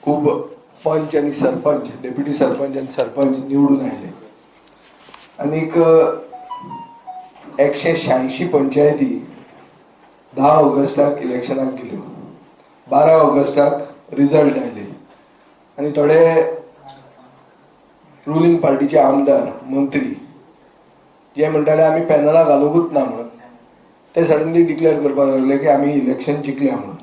खूप पंच आणि सरपंच, डेप्युटी सरपंच आणि सरपंच निवडून आले. आणि 186 पंचायती 10 ऑगस्टाक इलेक्शनाक गेल्यो. 12 ऑगस्टाक रिजल्ट आयले आणि थोडे रुलिंग पार्टीचे आमदार मंत्री जे म्हणटाले आमी पॅनला घालूंकूच ना म्हणून ते सडनली डिक्लेअर करपाक लागले की आमी इलेक्शन जिखल्या म्हणून.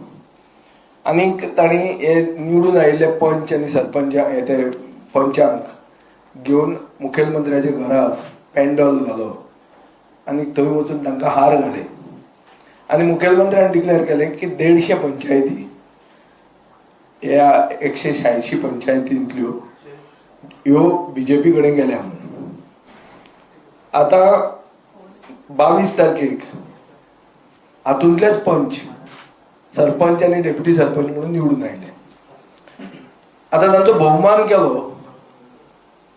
आनीक तांणी हे निवडून आयिल्ले पंच आनी सरपंच ते पंचांक घेवन मुखेलमंत्र्याच्या घराक पॅन्डल घालो आनी थंय वचून तांकां हार घाले. आनी मुखेलमंत्र्यान डिक्लेअर केले की 150 पंचायती ह्या 186 पंचायतींतल्यो ह्यो बीजेपी कडेन गेल्या म्हणून. आता 22 तारखेक हातूंतलेच पंच, सरपंच आनी डेप्युटी सरपंच म्हणून निवडून आयले. आता तांचो भोवमान केलो,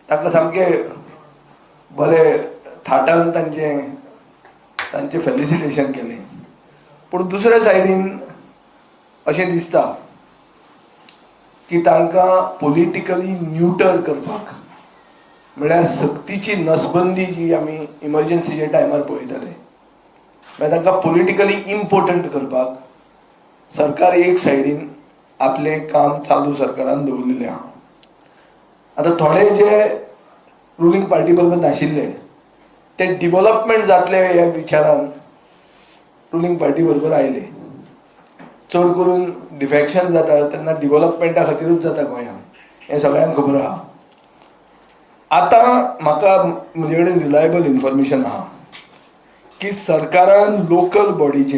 तांकां सामके बरे थाटान तांचे फेलिसिटेशन केलें. पूण दुसऱ्या सायडीन अशें दिसता की तांकां पॉलिटिकली न्यूटर करपाक, म्हळ्यार सक्तीची नसबंदी जी आमी इमर्जन्सीच्या टायमार पळयताले, मागीर तांकां पॉलिटिकली इम्पोर्टंट करपाक सरकार एक सायडीन आपलें काम चालू सरकारान दवरलेलें आहा. आतां थोडे जे रुलिंग पार्टी बरोबर नाशिल्ले ते डिव्हलपमेंट जातले ह्या विचारान रुलिंग पार्टी बरोबर आयले. चड करून डिफेक्शन जाता तेन्ना डिव्हलपमेंटा खातीरूच जाता गोंयांत, हें सगळ्यांक खबर आहा. आतां म्हाका म्हजे कडेन रिलायबल इन्फॉर्मेशन आहा की सरकारान लोकल बॉडीचे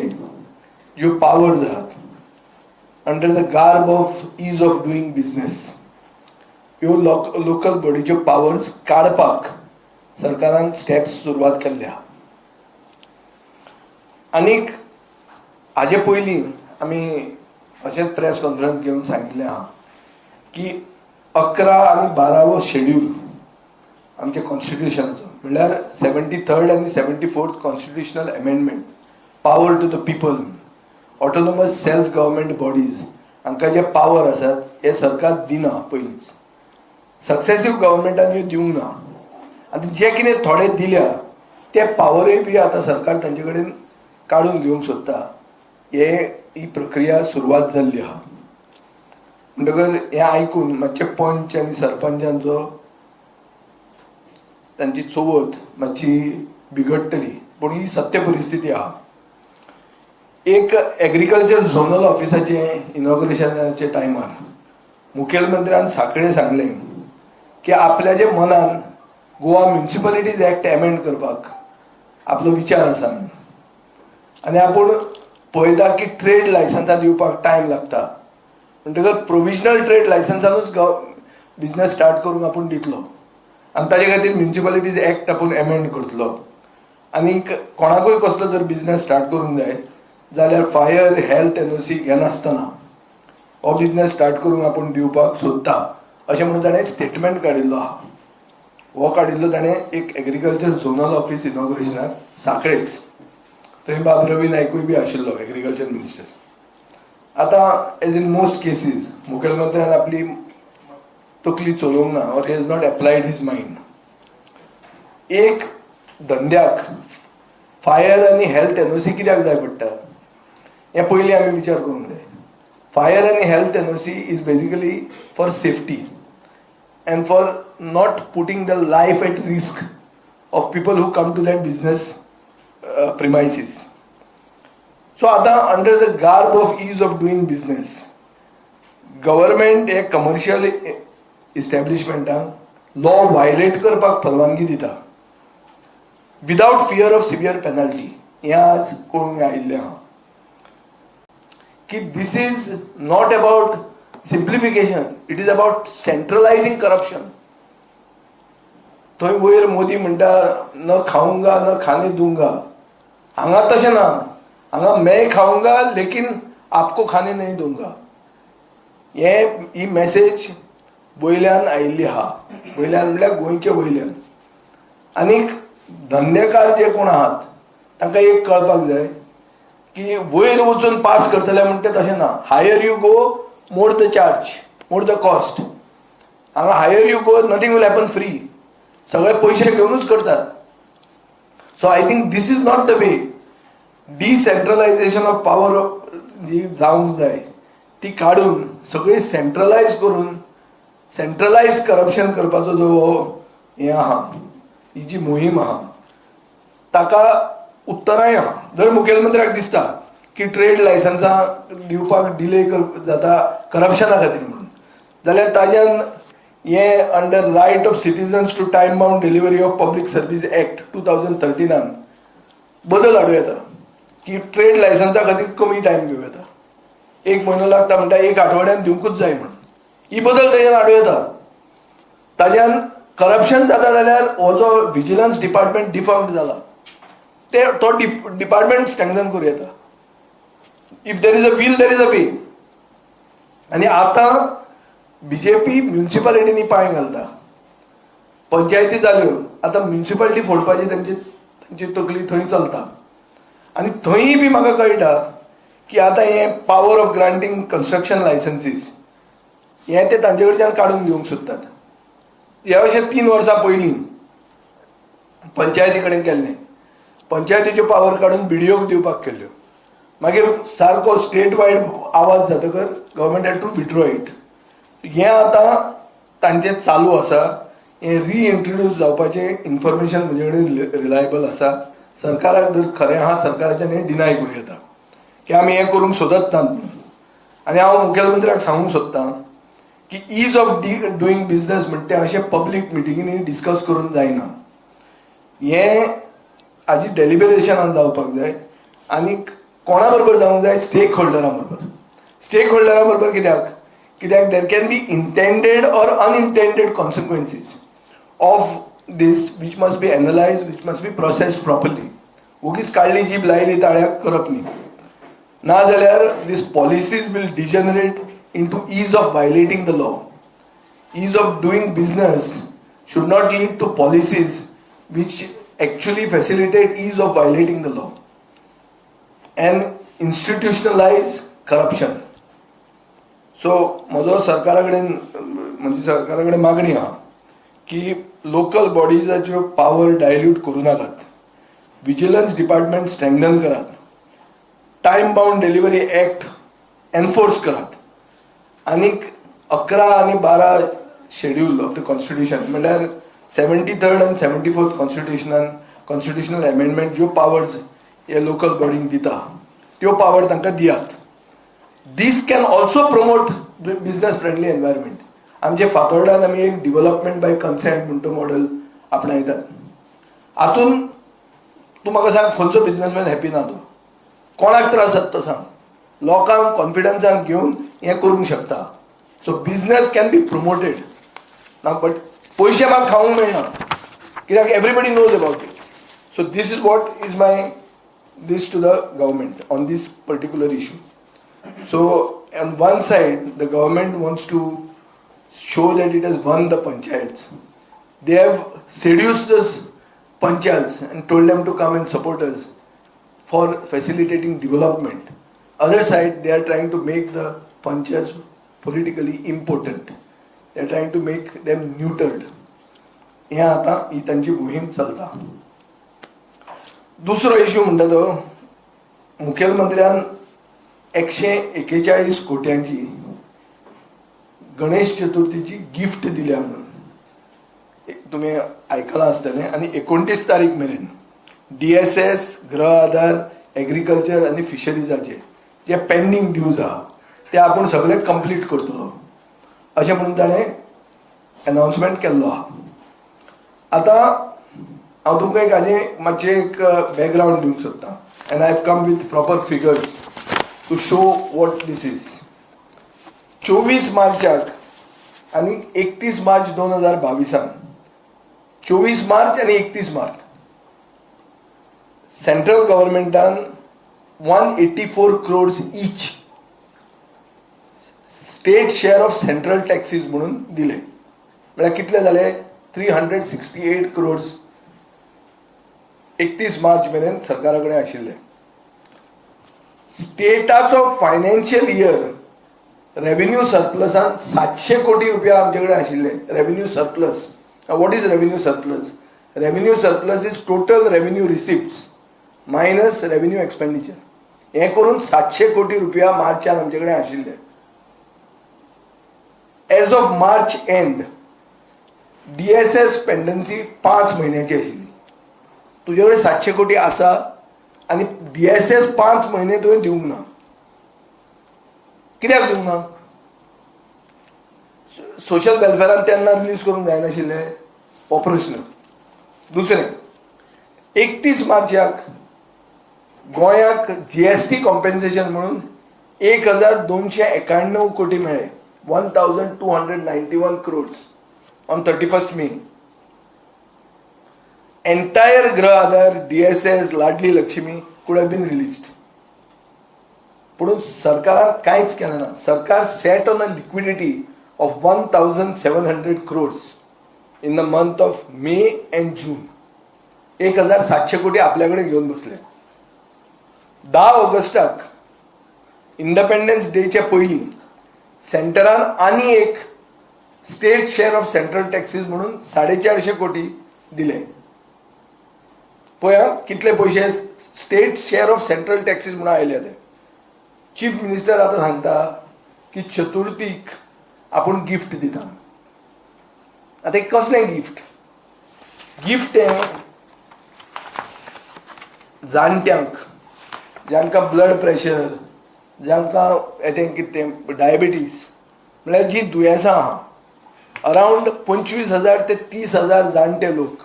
ज्यो पावर्स आहात under the garb of ease of doing business, ह्यो लोकल बॉडीच्यो पावर्स काडपाक सरकारान स्टेप्स सुरवात केल्ले आहा. आनीक हाजे पयलीं आमी अशेंच प्रेस कॉन्फरन्स घेवन सांगिल्लें आहा की 11 आनी 12वो शेड्यूल आमच्या कॉन्स्टिट्युशनाचो, म्हळ्यार 73rd आनी 74th constitutional amendment, power to the people, autonomous self government bodies हांकां जे पावर आसात हे सरकार दिना. पयलींच सक्सेसिव्ह गव्हर्मेंटान ह्यो दिवंक ना. आनी जे कितें थोडे दिल्या ते पावरूय बी आतां सरकार तांचे कडेन काडून घेवंक सोदता. ही प्रक्रिया सुरवात जाल्ली आहा. म्हणटकर हें आयकून मातशे पंच आनी सरपंचांचो तांची चवथ मातशी बिगडटली, पूण ही सत्य परिस्थिती आहा. एक एग्रीकल्चर झोनल ऑफिसाचे इनॉग्रेशनाच्या टायमार मुखेलमंत्र्यान सांखळे सांगलें की आपल्या जे मनान गोवा म्युनिसिपॅलिटीज एक्ट एमेंड करपाक आपलो विचार आसा म्हणून. आनी आपूण पळयता की ट्रेड लायसन्सां दिवपाक टायम लागता, म्हणटकर प्रोविजनल ट्रेड लायसन्सानूच बिझनेस स्टार्ट करूंक आपूण दितलो आनी ताजे खातीर म्युनिसिपॅलिटीज एक्ट आपूण एमेंड करतलो. आनीक कोणाकूय कसलो जर बिझनेस स्टार्ट करूंक जाय जाल्यार फायर हेल्थ एनओसी घेनासतना हो बिझनेस स्टार्ट करूंक आपूण दिवपाक सोदता अशें म्हणून ताणें स्टेटमेंट काडिल्लो आहा. हो काडिल्लो ताणें एक एग्रीकल्चर झोनल ऑफिस इनॉग्रेशनाक सांखळेच. थंय बाब रवी नायकूय बी आशिल्लो एग्रीकल्चर मिनिस्टर. आतां एज इन मोस्ट केसीस मुखेलमंत्र्यान आपली तकली चलोवंक ना, or he has not applied his mind. एक धंद्याक फायर आनी हेल्थ एनओसी कित्याक जाय पडटा हें पयलीं आमी विचार करूंक जाय. फायर आनी health NOC is basically for safety and for not putting the life at risk of people who come to that business premises. So आतां under the garb of ease of doing business government हे commercial इस्टॅब्लिशमेंटांक law violate करपाक परवानगी दिता without fear of severe penalty. हें आज कळून आयिल्लें आहा की this is not about simplification, it is about centralising corruption. थंय वयर मोदी म्हणटा न खाऊंगा न खाने दूंगा, हांगा तशें ना, हांगा मैं खाऊंगा लेकिन आपको खाने नहीं दूंगा. ही मेसेज वयल्यान आयिल्ली आहा, वयल्यान म्हणल्यार गोंयच्या वयल्यान. आनीक धंदेकार जे कोण आहात तांकां एक कळपाक जाय की वयर वचून पास करतले म्हणटा तशें ना. Higher you go more the charge. More the cost. हांगा higher you go nothing will happen free. सगळे पयशे घेऊनच करतात. So I think this is not the way. Decentralisation of power जी जावंक जाय ती काडून सगळी सेंट्रलायज करून सेंट्रलायज्ड करप्शन करपाचो जो हें आहा, ही जी मोहीम आहा ताका उत्तराय आहा. जर मुखेलमंत्र्याक दिसता की ट्रेड लायसन्सां दिवपाक डिले जाता करप्शना खातीर म्हणून, जाल्यार ताज्यान हे under right of citizens to time bound delivery of public service act 2013 बदल हाडूं येता की ट्रेड लायसन्सा खातीर कमी टायम घेवं येता. 1 म्हयनो लागता म्हणटा 1 आठवड्यान दिवंकूच जाय म्हणून. ही बदल ताज्यान हाडूं येता. ताज्यान करप्शन जाता जाल्यार हो जो विजिलन्स डिपार्टमेंट डिफॉल्ट जाला तो डिपार्टमेंट स्ट्रेंथन करूं येता. If there is a will there is a way. आनी आतां बीजेपी म्युनिसिपालिटीनी पांय घालता. पंचायती जाल्यो, आतां म्युनिसिपालिटी फोडपाची तांची तकली थंय चलता. आनी थंयय बी म्हाका कळटा की आतां हें पावर ऑफ ग्रांटींग कन्स्ट्रक्शन लायसन्सीस हें ते तांचे कडच्यान काडून घेवंक सोदतात. हे अशें 3 वर्सां पयलीं पंचायती कडेन केल्लें. पंचायतीच्यो पावर काडून बीडीओक दिवपाक केल्ल्यो. मागीर सारको स्टेट वायड आवाज जातकर government had to withdraw it. हें आतां तांचें चालू आसा. हें रिइंट्रोड्यूस जावपाचें इन्फॉर्मेशन म्हजे कडेन रिलायबल आसा. सरकाराक जर खरें आहा सरकाराच्यान हें डिनाय करूं येता की आमी हें करूंक सोदत नात म्हणून. आनी हांव मुखेलमंत्र्याक सांगूंक सोदतां की ईज ऑफ डुईंग बिजनस म्हणटा तें अशें पब्लीक मिटिंगींनी डिस्कस करून जायना. हें हाजी डेलिबरेशनान जावपाक जाय. आनी कोणा बरोबर जावंक जाय? स्टेक होल्डरां बरोबर. स्टेक होल्डरां बरोबर कित्याक there can be intended or unintended consequences of this which must be analyzed, which must be processed properly. उगीच काढली जीभ लायली ताळ्याक करप न्ही. ना जाल्यार these policies will degenerate into ease of violating the law. Ease of doing business should not lead to policies which actually facilitate ease of violating the law and institutionalize corruption. So म्हजो सरकारा कडेन मागणी आहा की local बॉडीजाच्यो power dilute करूं नाकात. Vigilance department strengthen करात. Time bound delivery act enforce करात. आनीक 11 आनी 12 शेड्यूल ऑफ द कॉन्स्टिट्यूशन म्हणल्यार 73rd आनी 74th कॉन्स्टिट्युशनल एमेंडमेंट ज्यो पावर्स हे लोकल बॉडींक दिता त्यो पावर तांकां दियात. This can also promote business friendly environment. आमचे फातोर्डान आमी एक डिव्हलपमेंट बाय कन्सेंट म्हणटा मॉडेल आपणायतात. हातून तूं म्हाका सांग खंयचो बिजनसमॅन हॅपी ना? तो कोणाक त्रास जाता तो सांग? लोकांक कॉन्फिडन्सान घेवन हें करूंक शकता. So business can be promoted ना. बट पयशे म्हाका खावंक मेळना कित्याक everybody knows about it. So this is what is my this to the government on this particular issue. So on one side the government wants to show that it has won the panchayats. They have seduced us panchayats and told them to come and support us for facilitating development. Other side, they are trying to make the panchayats politically impotent. They are trying to make them neutered. हे आता ही तांची मोहीम चलता. दुसरो issue म्हणटा तो मुखेलमंत्र्यान 141 कोट्यांची Ganesh चतुर्थीची gift दिल्या म्हणून तुम्ही आयकलां आसतलें. आनी 29 तारीख मेरेन DSS, गृह आधार, एग्रीकल्चर आनी फिशरीजाचे जे पेंडींग ड्यूज आहा ते आपूण सगळे कंप्लीट करतलो अशें म्हणून ताणें अनाउन्समेंट केल्लो आहा. आतां हांव तुमकां एक हाजें मातशें एक बॅकग्रावंड दिवंक सोदतां. And I have come with proper figures to show what this is. 24 मार्चाक आनी 31 मार्च 2022 24 मार्च आनी 31 मार्च सेंट्रल गव्हर्मेंटान 184 crores each state share of central taxes म्हणून दिले. म्हळ्यार कितले जाले? 368 crores 31 मार्च मेरेन सरकारा कडेन आशिल्ले. स्टेटाचो फायनान्शियल इयर रेव्हेन्यू सरप्लसान 700 कोटी रुपया आमचे कडेन आशिल्ले. Revenue surplus. What is revenue surplus? Revenue surplus is total revenue receipts minus revenue expenditure. हे करून 700 कोटी रुपया मार्चान आमचे कडेन आशिल्ले. As of March end DSS pendency 5 महिन्याची आशिल्ली. तुजे कडेन 700 कोटी आसा आनी DSS 5 महिने तुवें दिवंक ना. कित्याक दिवंक ना? सोशल वेलफेअरान तेन्ना रिलीज करूंक जायनाशिल्ले हो प्रश्न. दुसरें, 31 मार्चाक गोंयाक GST कॉम्पेन्सेशन म्हणून 1291 कोटी मेळ्ळे. 1291 crores on 31st May. Entire Grah Aadhar, DSS, Ladli Lakshmi could have been released. पण सरकारान कांयच केलें ना. सरकार set on a liquidity of 1700 crores in the month of May and June. 1700 कोटी आपल्याकडे घेऊन बसले. 10 ऑगस्टाक इंडिपेंडन्स डेच्या पयलीं सेंटरान आनी एक state share of central taxes म्हणून 450 कोटी दिले. पळया कितले पैसे state share of central taxes म्हणून आयले ते. चीफ मिनिस्टर आता सांगता की चतुर्थीक आपण गिफ्ट दिता. आता कसले गिफ्ट? गिफ्ट हे जाणट्यांक, जांकां ब्लड प्रेशर, जांकां डायबिटीज म्हळ्यार जी दुयेंसां आहा, अराउंड 25,000 ते 30,000 जाणटे लोक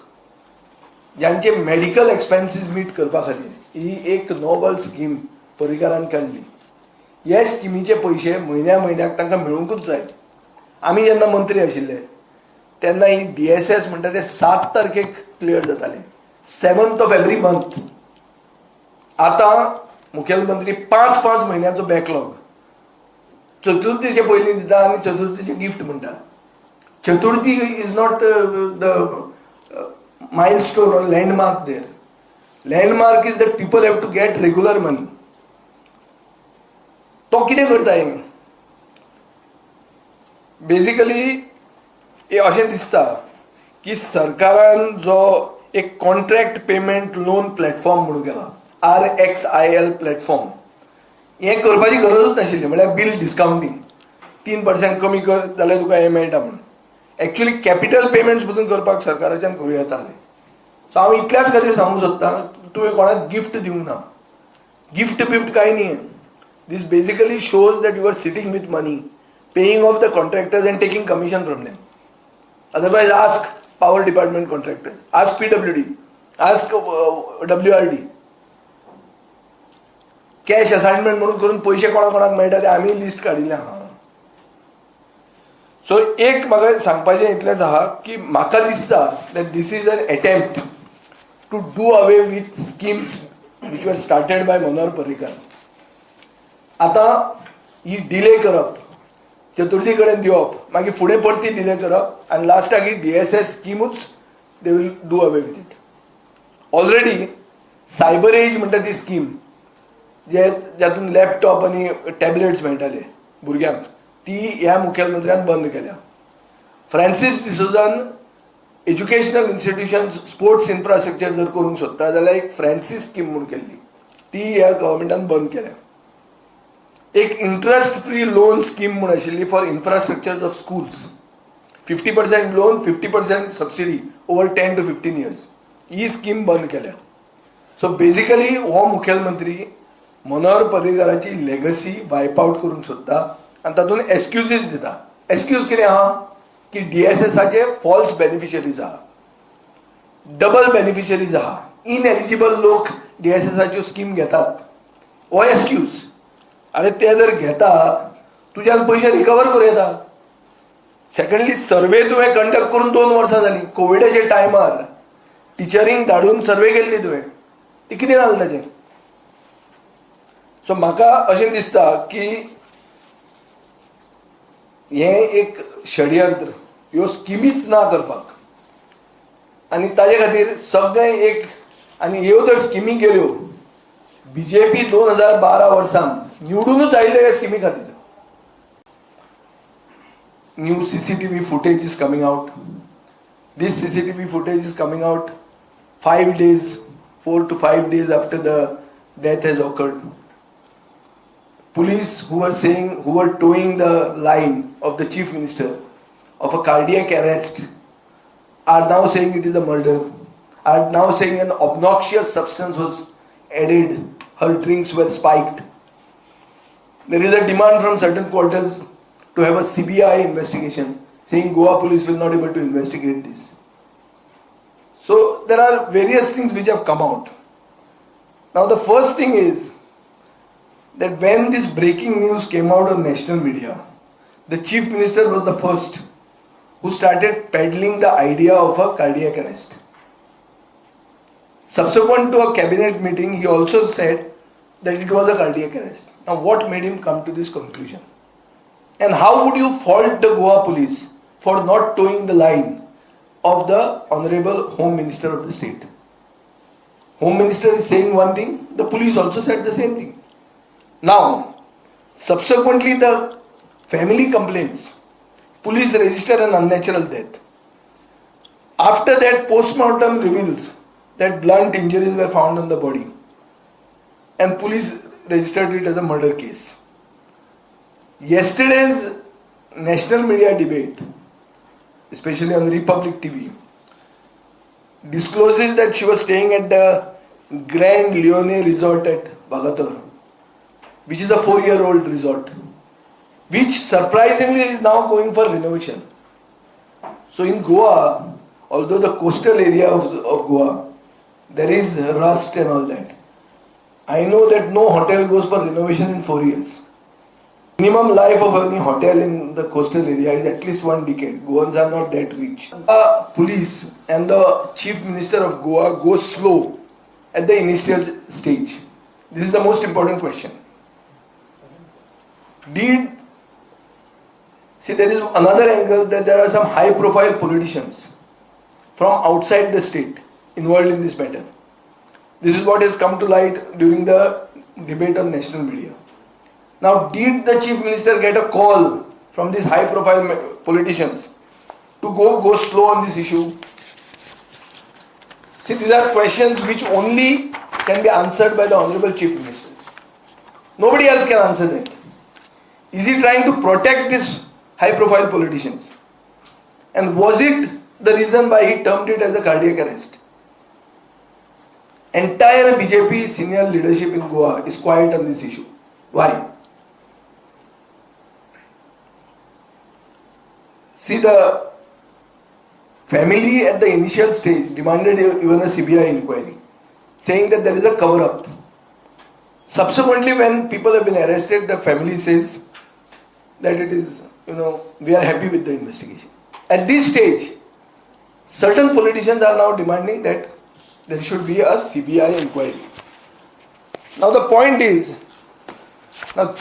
ज्यांचे मेडिकल एक्सपेन्सीस मीट करपा खातीर ही एक नोबल स्कीम पर्रीकारान काडली. हे स्किमीचे पयशे म्हयन्याक तांकां मेळूंकूच जाय. आमी जेन्ना मंत्री आशिल्ले तेन्ना ही DSS म्हणटा ते 7 तारखेक क्लियर जाताले, 7th of every month. आता मुखेलमंत्री 5 महिन्याचो बॅकलॉग चतुर्थीचे पयलीं दिता आनी चतुर्थीचे गिफ्ट म्हणटा. Chaturthi is not the milestone or landmark there. Landmark is that people have to get regular money. तो कितें करता हे? बेसिकली हे अशें दिसता की सरकारान जो एक कॉन्ट्रॅक्ट पेमेंट लोन प्लॅटफॉर्म म्हणून केला, RXIL प्लॅटफॉर्म, हे करपाची गरजूच नाशिल्ली. म्हळ्यार बिल डिस्काउंटिंग 3% कमी कर जाल्यार तुका हे मेळटा म्हणून. एक्चुअली कॅपिटल पेमेंट्स पसून करपाक सरकाराच्यान करूं येताले. सो हांव इतल्याच खातीर सांगूंक सोदतां, तुवें कोणाक गिफ्ट दिवंक ना. गिफ्ट बिफ्ट कांय न्ही. This basically shows that you are sitting with money, paying off the contractors and taking commission from them. Otherwise ask power department contractors, ask PWD, ask WRD. Cash assignment म्हणून करून पयशे कोणाक मेळटा ते आमी लिस्ट काडिल्लें आहा. सो एक म्हाका सांगपाचें इतलेंच आहा की म्हाका दिसता that this is an attempt to do away with schemes which were started by Manohar Parrikar. आता ही डिले करप, चतुर्थी कडेन दिवप, मागीर फुडें परती डिले करप आनी लास्टाक ही DSS स्किमूच they will do away with it. Already cyber age म्हणटा ती स्कीम ज्यातून लॅपटॉप आनी टॅबलेट्स मेळटाले भुरग्यांक, ती ह्या मुखेलमंत्र्यान बंद केल्या. फ्रांसीस डिसोजान एज्युकेशनल इन्स्टिट्यूशन स्पोर्ट्स इन्फ्रास्ट्रक्चर जर करूंक सोदता जाल्यार एक फ्रांसीस स्कीम म्हणून केल्ली, ती ह्या गव्हर्मेंटान बंद केल्या. एक इंटरेस्ट फ्री लोन स्कीम म्हणून आशिल्ली for infrastructure of schools, 50% loan 50% subsidy over 10 to 15 years, he scheme बंद केल्या. सो बेसिकली हो मुखेलमंत्री मनोहर पर्रीकराची लेगसी वायप आउट करूंक सोदता आनी तातूंत एक्सक्युजीस दिता. एक्सक्यूज कितें आहा की DSSचे फॉल्स बेनिफिशरीज आहा, डबल बेनिफिशरीज आहा, इनएलिजिबल लोक DSSच्यो स्कीम घेतात. हो एक्सक्यूज. अरे ते जर घेता तुज्यान पयशे रिकवर करूं येता. सेकंडली सर्वे तुवें कंडक्ट करून 2 वर्सां जालीं. कोविडाच्या टायमार टिचरींक धाडून सर्वे केल्ली तुवें, ती कितें जालें ताचें? सो म्हाका अशें दिसता की हें एक षडयंत्र, ह्यो स्किमीच ना करपाक आनी ताजे खातीर सगळें एक. आनी ह्यो जर स्किमी गेल्यो, BJP 2012 वर्सान निवडूनच आयले ह्या स्किमी खातीर. new CCTV footage is coming out. This CCTV footage is coming out 5 days, 4 to 5 days after the death has occurred. Police who were towing the line of the chief minister of a cardiac arrest are now saying it is a murder, are now saying an obnoxious substance was added, her drinks were spiked. There is a demand from certain quarters to have a CBI investigation, saying Goa police will not able to investigate this. So there are various things which have come out. Now the first thing is that when this breaking news came out on national media, the chief minister was the first who started peddling the idea of a cardiac arrest. Subsequent to a cabinet meeting, he also said that it was a cardiac arrest. Now what made him come to this conclusion? And how would you fault the Goa police for not towing the line of the Honorable Home Minister of the state? Home Minister is saying one thing, the police also said the same thing. Now, subsequently the family complains, police register an unnatural death. After that, post-mortem reveals that blunt injuries were found on the body and police registered it as a murder case. Yesterday's national media debate, especially on Republic TV, discloses that she was staying at the Grand Leone Resort at Bagator, which is a 4-year-old resort, which surprisingly is now going for renovation. So in Goa, although the coastal area of Goa, there is rust and all that. I know that no hotel goes for renovation in 4 years. Minimum life of any hotel in the coastal area is at least 1 decade. Goans are not that rich. The police and the chief minister of Goa go slow at the initial stage. This is the most important question. There is another angle that there are some high profile politicians from outside the state involved in this matter. This is what has come to light during the debate on national media. Now, did the chief minister get a call from these high profile politicians to go slow on this issue? See, these are questions which only can be answered by the Honorable Chief Minister. Nobody else can answer them. Is he trying to protect these high profile politicians? And was it the reason why he termed it as a cardiac arrest? Entire BJP senior leadership in Goa is quiet on this issue. Why? See, the family at the initial stage demanded even a CBI inquiry, saying that there is a cover-up. Subsequently, when people have been arrested, the family says that it is, we are happy with the investigation. At this stage, certain politicians are now demanding that there should be a CBI inquiry. Now the point is, now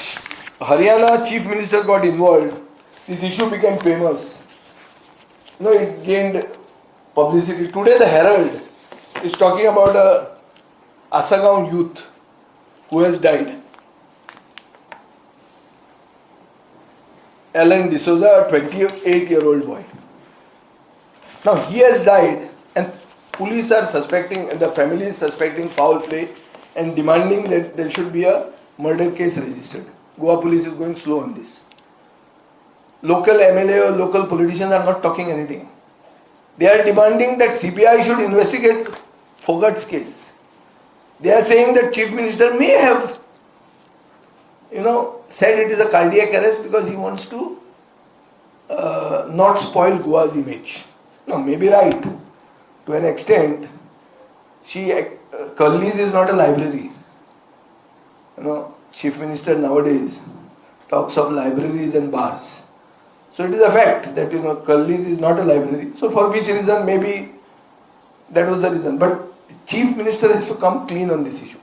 Haryana Chief Minister got involved, this issue became famous. It gained publicity. Today the Herald is talking about a Asagaon youth who has died. Alan D'Souza, a 28-year-old boy. Now he has died and police are suspecting, and the family is suspecting foul play and demanding that there should be a murder case registered. Goa police is going slow on this. Local MLA or local politicians are not talking anything. They are demanding that CBI should investigate Fogart's case. They are saying that Chief Minister may have, said it is a cardiac arrest because he wants to not spoil Goa's image. No, maybe right. To an extent, Curly's is not a library. Chief Minister nowadays talks of libraries and bars. So it is a fact that Curly's is not a library. So for which reason, maybe that was the reason. But Chief Minister has to come clean on this issue.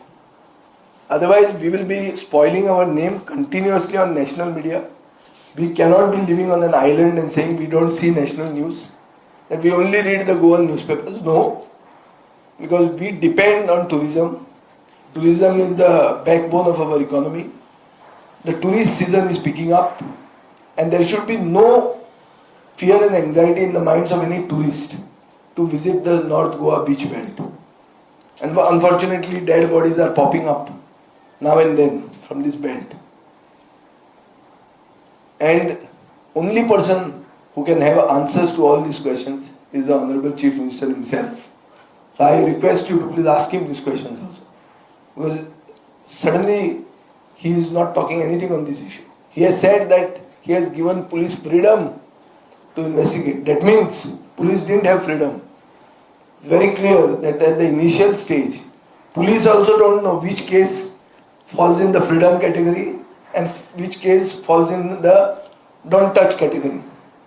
Otherwise, we will be spoiling our name continuously on national media. We cannot be living on an island and saying we don't see national news, that we only read the Goan newspapers. No, because we depend on tourism. Tourism is the backbone of our economy. The tourist season is picking up and there should be no fear and anxiety in the minds of any tourist to visit the North Goa beach belt. And unfortunately, dead bodies are popping up now and then from this belt. And only person who can have answers to all these questions is the Honorable Chief Minister himself. So I request you to please ask him these questions also. Because suddenly he is not talking anything on this issue. He has said that he has given police freedom to investigate. That means police didn't have freedom. It's very clear that at the initial stage, police also don't know which case falls in the freedom category and which case falls in the don't touch category.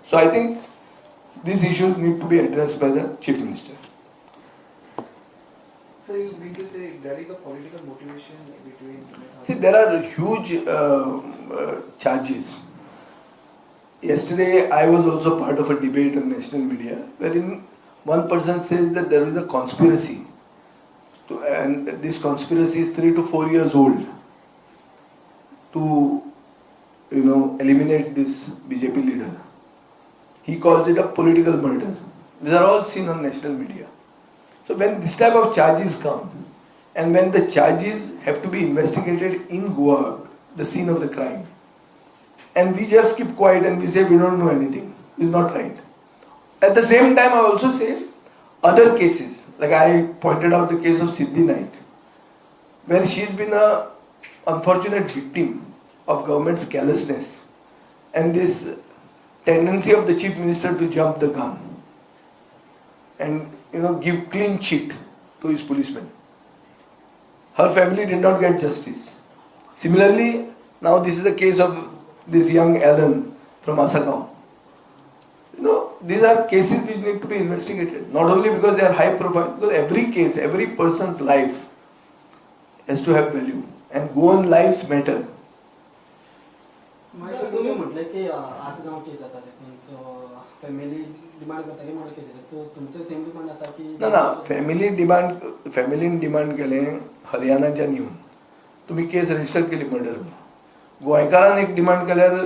So I think these issues need to be addressed by the Chief Minister. So you mean to say there is a political motivation between... See, there are huge charges. Yesterday I was also part of a debate on national media wherein one person says that there is a conspiracy and this conspiracy is 3 to 4 years old to eliminate this BJP leader. He calls it a political murder. These are all seen on national media. So when this type of charges come and when the charges have to be investigated in Goa, the scene of the crime, and we just keep quiet and we say we don't know anything, it's not right. At the same time, I also say other cases, like I pointed out the case of Siddhi Naik, where she's been an unfortunate victim of government's carelessness and this tendency of the Chief Minister to jump the gun and give clean cheat to his policemen. Her family did not get justice. Similarly, now this is the case of this young Alan from Asagaon. These are cases which need to be investigated. Not only because they are high profile, because every case, every person's life has to have value. And Goan lives matter. तुम्ही म्हटलं की आसगाव केस आसा family demand करता की मोठे केस तो तुमचं same demand आसा की ना फॅमिलीन डिमांड केलें हरियाणाच्यान येवन तुमी केस रजिस्टर केली मर्डर. गोंयकारान एक डिमांड केल्यार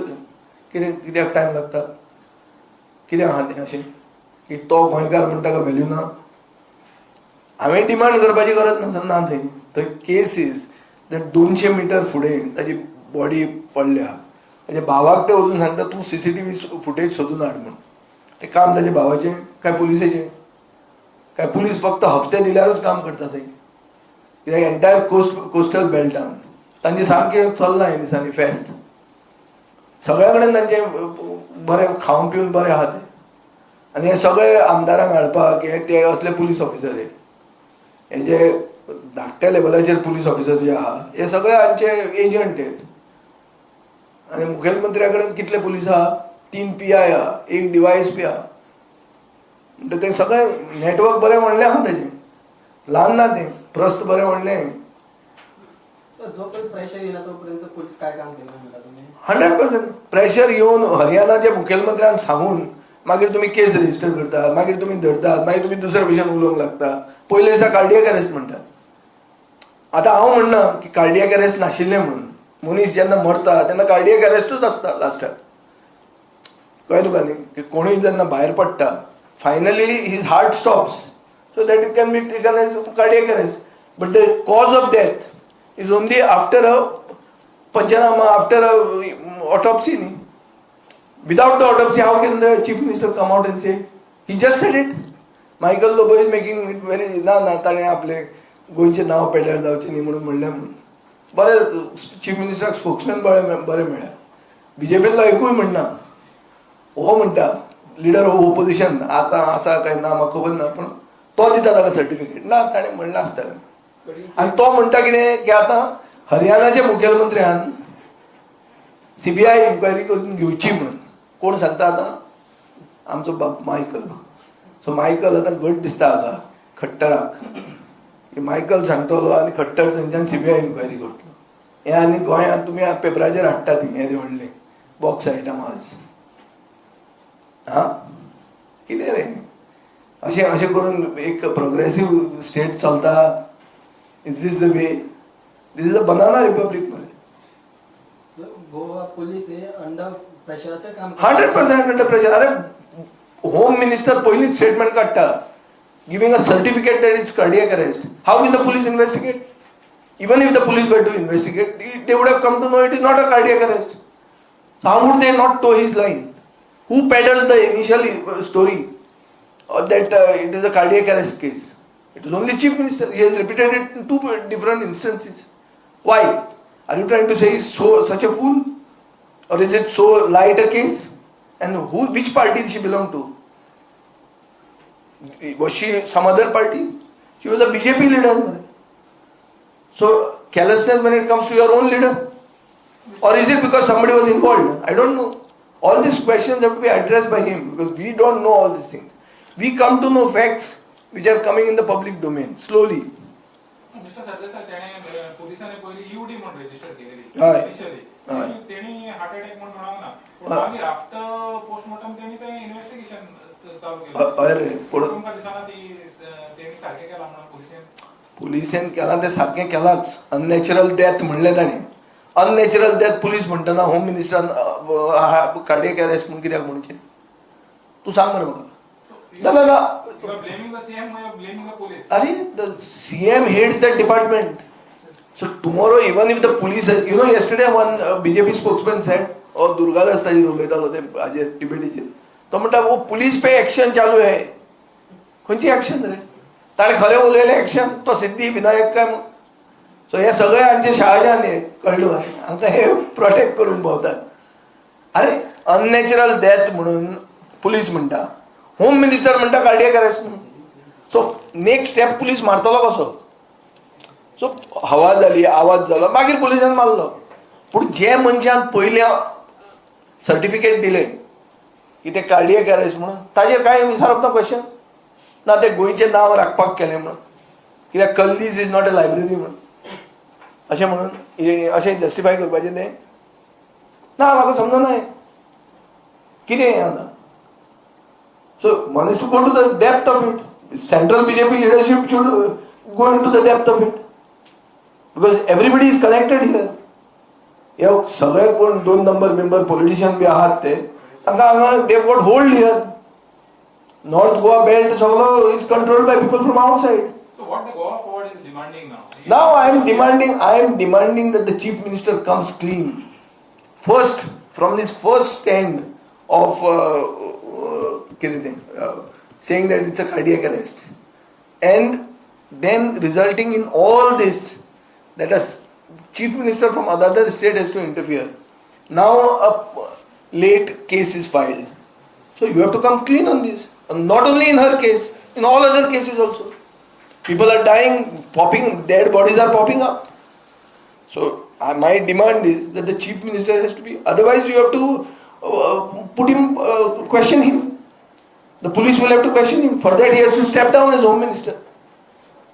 कित्याक टायम लागता? कित्याक आहा तें अशें की तो गोंयकार म्हणटा का व्हॅल्यू ना? हांवें डिमांड करपाची गरज ना थंय केस इज दॅट 200 मिटर फुडें ताजी बॉडी पडल्या. ताच्या भावाक ते वचून सांगता तूं CCTV फुटेज सोदून हाड म्हण. ते काम ताच्या भावाचें काय पुलिसेचें? काय पुलीस फक्त हफ्ते दिल्यारूच काम करता थंय? कित्याक एंटायर कोस्टल बेल्टान तांचे सामकें चल्लां ह्या दिसांनी फेस्त. सगळ्या कडेन तांचें बरें खावन पिवन बरें आहा तें. आनी हे सगळे आमदारांक हाडपाक ते असले पुलीस ऑफिसर हे जे धाकट्या लेवलाचेर पुलीस ऑफिसर जे आहा हे सगळे हांचे एजंट आहेत. आनी मुखेलमंत्र्या कडेन कितले पुलीस आहा? 3 PI आहा, 1 DYSP आहा. म्हणटा तें सगळें नेटवर्क बरें व्हडलें आहा तेजें. ल्हान ना तें, प्रस्त बरें व्हडलें. जोपर्यंत प्रेशर येना तोपर्यंत पोलीस काय काम केलं म्हणटा तुम्ही? 100% प्रेशर येवन हरियाणाच्या मुखेलमंत्र्यान सांगून मागीर तुमी केस रजिस्टर करतात, मागीर तुमी धरतात, मागीर तुमी दुसऱ्या भशेन उलोवंक लागता. पयले दिसा कार्डियक अरेस्ट म्हणटात. आतां हांव म्हणना की कार्डियक अरेस्ट नाशिल्लें म्हणून. मनीस जेन्ना मरता तेन्ना कार्डियक अरेस्टूच आसता लास्टाक. कळ्ळें तुका न्ही की कोणूय जेन्ना भायर पडटा finally his heart stops so that it can be taken as cardiac arrest. But the cause of death is only after a panchnama, after a autopsy न्ही. Without the autopsy, how can the Chief Minister come out and say? He just said it. Michael Lobo is making it very ना ताणें आपले गोंयचें नांव पेड्यार जावचें न्ही म्हणून म्हणलें म्हणून. बरें चीफ मिनिस्टराक स्पोक्समॅन बरें मेळ्ळा. BJPतलो एकूय म्हणना. हो म्हणटा लिडर ऑफ ओपोजिशन आतां आसा काय ना म्हाका खबर ना, पूण तो दिता ताका सर्टिफिकेट. ना ताणें म्हणलें आसतलें. आनी तो म्हणटा कितें की आतां हरियाणाच्या मुखेलमंत्र्यान CBI इन्क्वायरी करून घेवची म्हणून. कोण सांगता आतां? आमचो बाप मायकल. सो मायकल आतां घट दिसता हाका खट्टराक की मायकल सांगतलो आनी खट्टर थंयच्यान CBI इन्क्वायरी करतलो. हें आनी गोंयांत तुमी पेपराचेर हाडटात हें व्हडलें बॉक्स आयटम आज. कितें रे अशें करून एक प्रोग्रेसीव स्टेट चलता? Is this the way? This is a banana republic. Goa police हे अंडर प्रेशराचेर काम 100% अंडर प्रेशर. अरे होम मिनिस्टर पयलींच स्टेटमेंट काडटा giving a certificate that it's cardiac arrest. How will the police investigate? Even if the police were to investigate, they would have come to know it is not a cardiac arrest. So how would they not toe his line? Who peddled the initial story that it is a cardiac arrest case? It was only Chief Minister. He has repeated it in 2 different instances. Why? Are you trying to say he's such a fool? Or is it so light a case? And which party did she belong to? Was she some other party? She was a BJP leader. So carelessness when it comes to your own leader? Or is it because somebody was involved? I don't know. All these questions have to be addressed by him because we don't know all these things. We come to know facts which are coming in the public domain slowly. Mr. Sardesai, त्याने पोलिसांनी पहिली EOD म्हणून register केलेली initially त्यांनी heart attack म्हणून म्हणावं ना पण मागीर आफ्टर पोस्टमॉर्टम त्यांनी ते इन्व्हेस्टिगेशन चालू केलं अरे तुमका दिसना ती त्यांनी सारखे केला म्हणून पुलिसेन केला ते सारखें केलाच अननॅचरल डेथ म्हणलें ताणें अननॅचरल डेथ पुलीस म्हणटना होम मिनिस्टरान कार्डियक अरेस्ट म्हणून कित्याक म्हणचें तूं सांग मरे म्हाका ना अरे the CM heads that department. So tomorrow even if the police, yesterday one BJP spokesman said, और दुर्गादास ताजी उलयतालो ते हाजे डिबेटीचेर तो म्हणटा वो पुलीस पे एक्शन चालू आहे खंयची एक्शन रे ताणें खरें उलयलें एक्शन तो सिद्धी विनायक काय मग सो हे सगळे आमचे शहाजान हे कळलो हांकां हे प्रोटेक्ट करून भोंवतात अरे अननॅचरल डेथ म्हणून पुलीस म्हणटा होम मिनिस्टर म्हणटा कार्डियक अरेस्ट म्हणून सो नेक्स्ट स्टेप पुलीस मारतलो कसो सो हवा जाली आवाज जालो मागीर पुलिसान मारलो पूण जे मनशान पयले सर्टिफिकेट दिले की ते कार्डियक अरेस्ट म्हणून ताजेर कांय विचारप ना क्वेश्चन ना ते गोंयचें नांव राखपाक केलें म्हणून कित्याक कल्लीज इज नॉट अ लायब्ररी म्हणून अशें म्हणून अशें जस्टिफाय करपाचें तें ना म्हाका समजना हें कितें हें आतां so one is to go to the depth of it. Central BJP leadership should go into the depth of it because everybody is connected here. हे सगळे कोण 2 नंबर पॉलिटिशियन बी आहात ते तांकां हांगा they got hold here. North Goa belt सगळो is controlled by people from outside. So what the Goa forward is demanding now? Now I am demanding that the chief minister comes clean first from this first stand of saying that it's a cardiac arrest and then resulting in all this that a chief minister from another state has to interfere. Now a late case is filed. So you have to come clean on this. And not only in her case, in all other cases also. People are dying, dead bodies are popping up. So my demand is that the chief minister has to be, otherwise you have to put him, question him. The police will have to question him. For that he has to step down as home minister.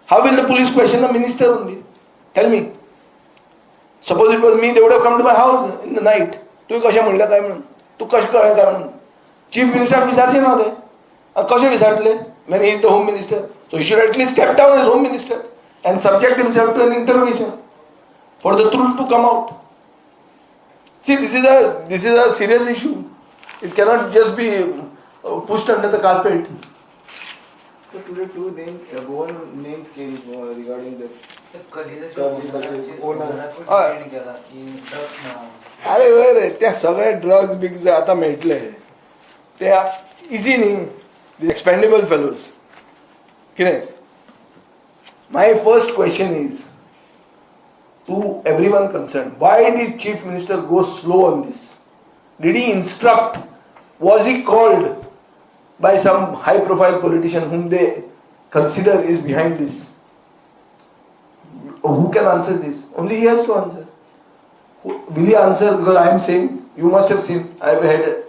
How will the police question a minister only? Tell me. Suppose it was me, they would have come to my house in the night. तू कशें म्हणलें काय म्हणून तू कशें कळ्ळें काय म्हणून chief मिनिस्टराक विचारचें ना ते कशें विचारतले when he is the home minister. So he should at least step down as home minister and subject himself to an interrogation for the truth to come out. See, this is a serious issue. It cannot just be pushed under the carpet. So today 2 names, Goan names came regarding the अरे वय रे त्या सगळे drugs B J आतां मेळटले ते easy न्ही expendable fellows कितें my first question is to everyone concern why did chief minister go slow on this did he instruct was he called by some high profile politician whom they consider is behind this? Who can answer this? Only he has to answer. Will he answer? Because I am saying, you must have seen, I have had,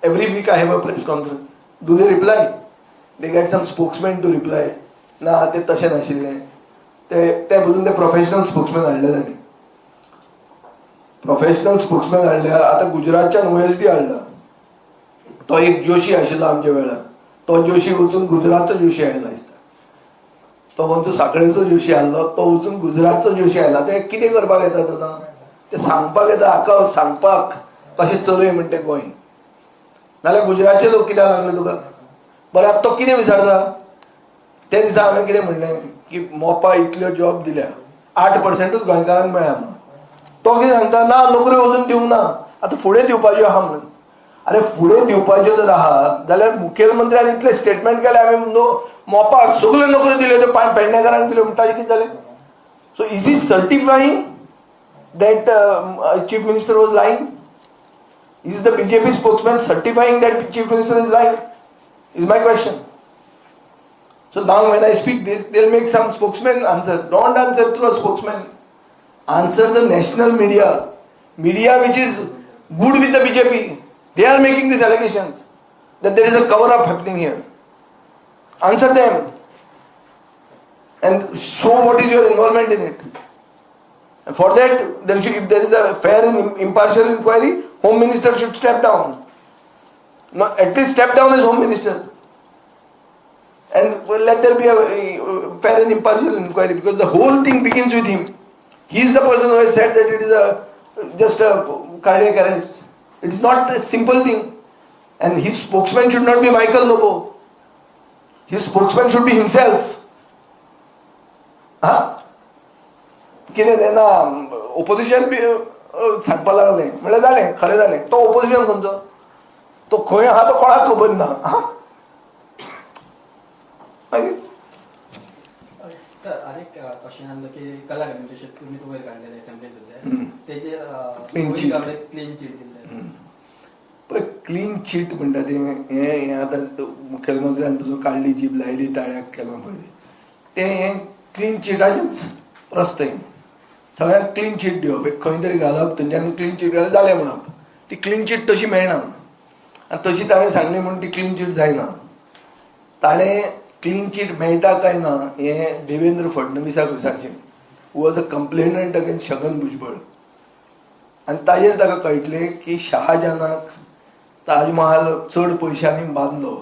every week I have a press conference. Do they reply? They get some spokesman to reply. Na, ते तशें नाशिल्लें. ते बदून ते professional स्पोक्समॅन हाडले तांणी. Professional स्पोक्समॅन हाडले आतां गुजरातच्यान OSD हाडला. तो एक जोशी आशिल्लो आमच्या वेळार तो जोशी वचून गुजरातचो जोशी आयला दिसता तो खंयचो साखळेचो जोशी आसलो तो वचून गुजरातचो जोशी आयला ते कितें करपाक येतात आतां ते सांगपाक येता हाका सांगपाक कशें चलय म्हणटा तें गोंय नाल्यार गुजरातचे लोक कित्याक लागले तुका बरें आतां तो कितें विचारता? त्या दिसा हांवें कितें म्हणलें की मोपा इतल्यो जॉब दिल्या 8%च गोंयकारांक मेळ्ळा म्हणून. तो कितें सांगता? ना, नोकऱ्यो वचून दिवंक ना, आतां फुडें दिवपाच्यो आहा म्हणून. अरे फुडें दिवपाच्यो जर आहा जाल्यार मुखेलमंत्र्यान इतलें स्टेटमेंट केलें आमी मोपा सगल्यो नोकऱ्यो दिल्यो त्यो पेडणेकारांक दिल्यो म्हणटा ताजें कितें जालें? So is he certifying that Chief Minister was lying? Is the BJP spokesman certifying that Chief Minister is lying? Is my question. So now when I speak this, they'll make some spokesman answer. Don't answer through a spokesman. Answer the national media. Media which is good with the BJP. They are making these allegations that there is a cover-up happening here. Answer them. And show what is your involvement in it. And for that, if there is a fair and impartial inquiry, Home Minister should step down. No, at least step down as Home Minister. And let there be a fair and impartial inquiry, because the whole thing begins with him. He is the person who has said that it is just a cardiac arrest. It is not a simple thing. And his spokesman should not be Michael Lobo. His spokesman should be himself. कितें तेन्ना opposition बी सांगपाक लागलें म्हणल्यार जालें, खरें जालें. तो opposition खंयचो? तो खंय आहा तो कोणाक खबर ना. मागीर सर आनी एक क्वेश्चन आसलो की कलर कमेंटेशन तुमी वयर काडलेले चॅम्पियन्स तेजेर क्लीन चीट दिल्ले. पळय क्लीन चीट म्हणटा तें हें आतां मुखेलमंत्र्यान तुजो काडली जीब लायली ताळ्याक केलां पळय तें हें क्लीन चिटाचेंच रस्तें. सगळ्यांक क्लीन चीट दिवप, एक खंय तरी घालप, थंयच्यान क्लीन चीट घालप जालें म्हणप. ती क्लीन चीट तशी मेळना. आनी तशी ताणें सांगली म्हणून ती क्लीन चीट जायना. ताणें क्लीन चीट मेळटा काय ना हें देवेंद्र फडणवीसाक विचारचें. Who was a complainant against Chhagan Bhujbal. आनी ताजेर ताका कळटलें की शहाजहानाक ताजमहाल चड पयशांनी बांदलो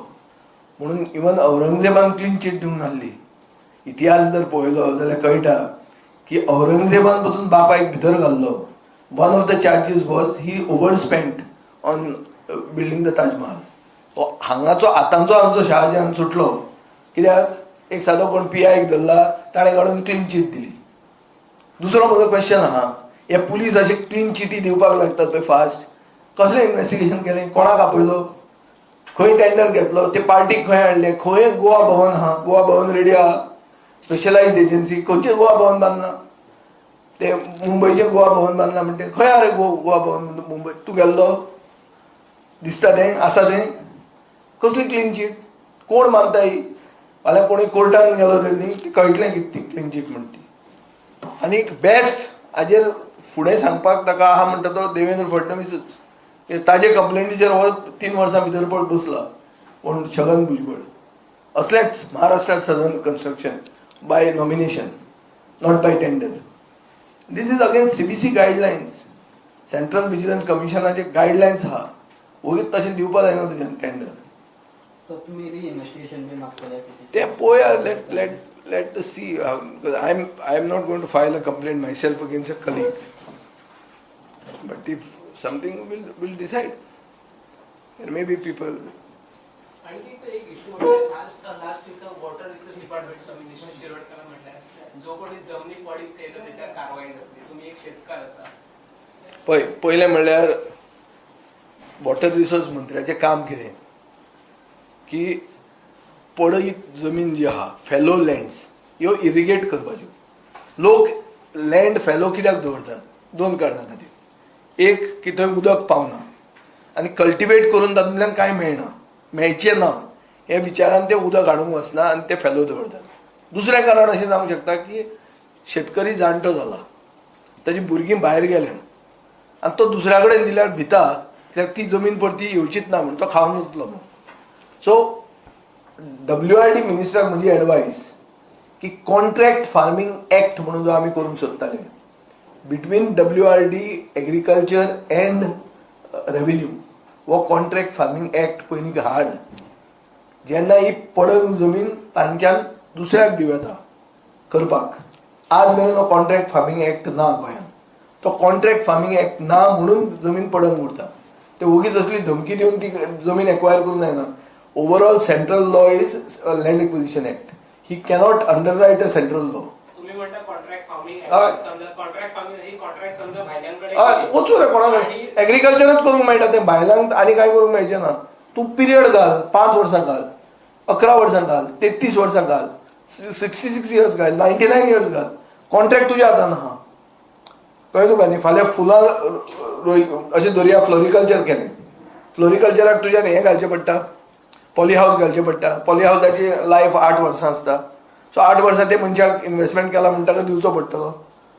म्हणून इवन औरंगजेबान क्लीन चीट दिवंक नासली. इतिहास जर पळयलो जाल्यार कळटा की औरंगजेबान पसून बापायक भितर घाल्लो. One of the charges was he over spent on building the Taj Mahal. हांगाचो आतांचो आमचो शहाजहान सुटलो कित्याक एक सादो कोण पियायक धरला ताणें काडून क्लीन चीट दिली. दुसरो म्हजो क्वेश्चन आहा, हे पुलीस अशे क्लीन चिटी दिवपाक लागतात पळय फास्ट, कसलें इन्व्हेस्टिगेशन केलें? कोणाक आपयलो? खंय टेंडर घेतलो? ते पार्टीक खंय हाडले? खंय गोवा भवन आहा? गोवा भवन रेडी आहा? स्पेशलायज्ड एजन्सी खंयचें गोवा भवन बांदना? ते मुंबयचें गोवा भवन बांदना म्हणटे खंय आहा रे गोवा भवन मुंबय? तूं गेल्लो? दिसता तें? आसा तें? कसली क्लीन चीट? कोण मानता ही? फाल्यां कोणी कोर्टान गेलो तरी न्ही कळटलें कितें ती क्लीन चीट म्हण ती. आनी बेस्ट हाजेर फुडें सांगपाक ताका आहा म्हणटा तो देवेंद्र फडणवीसच. ताजे कंप्लेनीचेर हो 3 वर्सां भितर पळ बसला कोण छगन भुजबळ. असलेच महाराष्ट्रात Sadan construction by nomination, not by tender. This is against CBC guidelines. Central vigilance कमिशनाचे गायडलायन्स आहा. वगीत तशें दिवपा जायना तुज्यान टेंडर. सो तुमी इन्व्हेस्टिगेशन बी मागतले ते पळोवया. Let see. I am not going to file a complaint myself against a colleague. But if something will decide. There may be people. आणखी एक इश्यू म्हणजे लास्ट वीक वॉटर रिसोर्स डिपार्टमेंटचा मिनिस्टर शिरोडकर म्हटल्यार जो कोणी जमनी पडीत केलो त्याच्यावर कारवाई जातली. तुम्ही एक शेतकार आसा. पहिले म्हणल्यार वॉटर रिसोर्स मंत्र्याचें काम कितें की पडीत जमीन जी आहा फेलो लँड्स ह्यो इरिगेट करपाच्यो. लोक लँड फेलो कित्याक दवरतात? 2 कारणां खातीर. एक की थंय उदक पावना आनी कल्टिवेट करून तातूंतल्यान कांय मेळना, मेळचें ना हे विचारान ते उदक हाडूंक वचना आनी ते फेलो दवरतात. दुसरें कारण अशें जावंक शकता की शेतकरी जाणटो जाला, ताजी भुरगीं भायर गेल्यात आनी तो दुसऱ्या कडेन दिल्यार भिता कित्याक ती जमीन परती येवचीच ना म्हणून तो खावन उरतलो म्हणून. सो WRD मिनिस्टराक म्हजी एडवायस की कॉन्ट्रॅक्ट फार्मिंग एक्ट म्हणून जो आमी करूंक सोदताले between WRD agriculture and revenue, वो कॉन्ट्रॅक्ट फार्मिंग एक्ट पयलीं हाड. जेन्ना ही पडंग जमीन तांच्यान दुसऱ्याक दिव येता करपाक. आज मेरेन हो कॉन्ट्रॅक्ट फार्मिंग एक्ट ना गोंयांत. तो कॉन्ट्रॅक्ट फार्मिंग एक्ट ना म्हणून जमीन पडंग उरता. ते वगीच असली धमकी दिवन ती जमीन एक्वायर करूंक जायना. overall central law is Land Acquisition Act. He cannot underwrite a central law. तुम्ही म्हणता कॉन्ट्रॅक्ट फार्मिंग हय. समजा कॉन्ट्रॅक्ट फार्मिंग ही कॉन्ट्रॅक्ट समजा भायल्यांकडे वचू रे कोणाक एग्रीकल्चरच करूंक मेळटा तें भायल्यांक आनी काय करूंक मेळचें ना. तूं पिरियड घाल 5 वर्सां घाल 11 वर्सां घाल 33 वर्सां घाल 66 इयर्स घाल 99 इयर्स घाल कॉन्ट्रॅक्ट तुज्या हातान आहा. कळ्ळें तुका न्ही फाल्यां फुलां अशें धरया फ्लोरिकल्चर केलें फ्लोरिकल्चराक तुज्यान हें घालचें पडटा पॉली हावस घालचें पडटा पॉली हावसाची लायफ 8 वर्सां आसता सो 8 वर्सां ते मनशाक इन्वेस्टमेंट केला म्हणटका दिवचो पडटलो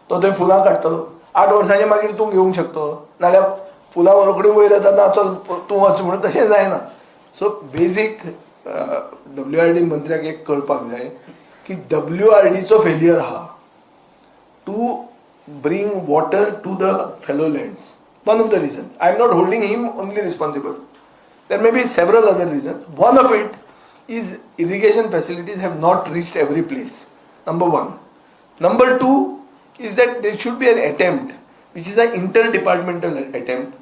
तो थंय फुलां काडटलो 8 वर्सांचे मागीर तूं घेवंक शकतलो नाल्यार फुलां रोखडी वयर येता ना चल तूं वच म्हणून तशें जायना. सो बेजीक WRD मंत्र्याक एक कळपाक जाय की WRDचो फेलियर आहा to bring water to the fellow lands. One of the reasons. I am not holding him only responsible. There may be several other reasons. One of it is irrigation facilities have not reached every place. Number one. Number two is that there should be an attempt, which is an interdepartmental attempt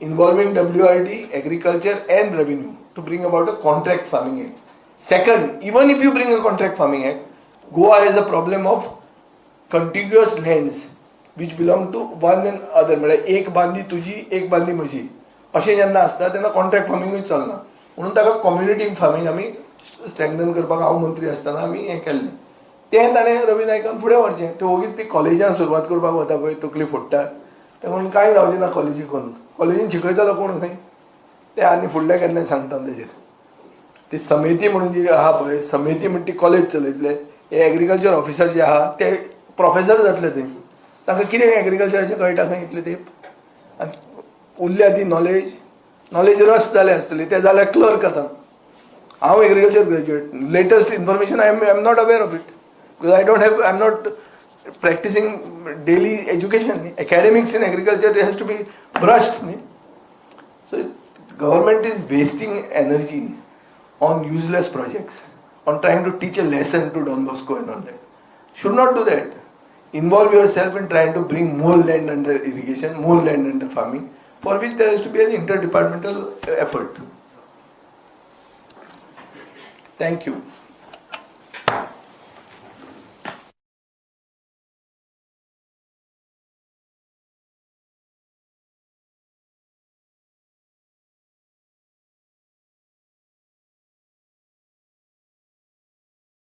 involving WRD, agriculture and revenue to bring about a contract farming act. Second, even if you bring a contract farming act, Goa has a problem of contiguous lands which belong to one and other. म्हणजे एक बांदी तुजी एक बांदी म्हजी अशें जेन्ना आसता तेन्ना कॉन्ट्रॅक्ट फार्मिंगूय चलना म्हणून ताका कम्युनिटी फार्मिंग आमी स्ट्रेंथन करपाक हांव मंत्री आसतना आमी हें केल्लें तें ताणें रवी नायकान फुडें व्हरचें तें ओगीच ती कॉलेजान सुरवात करपाक वता पळय तकली फोडटा तें म्हणून कांय जावचें ना कॉलेजी करून कॉलेजीन शिकयतालो कोण खंय तें आनी फुडल्या केन्नाय सांगता तेजेर ती समिती म्हणून जी आहा पळय समिती म्हणटा ती कॉलेज चलयतले हे एग्रीकल्चर ऑफिसर जे आहा ते प्रोफेसर जातले थंय ताका कितें एग्रीकल्चराचें कळटा खंय इतलें तें आनी उरल्या ती नॉलेज रस जाले आसतली ते जाल्यार क्लर्क आतां हांव agriculture graduate latest information I am not aware of it because I am not practicing daily education academics in agriculture has to be brushed न्ही so government is wasting energy on useless projects on trying to teach a lesson to Don Bosco and all that should not do that. Involve yourself in trying to bring more land under irrigation, more land under farming, for which there has to be an interdepartmental effort. Thank you.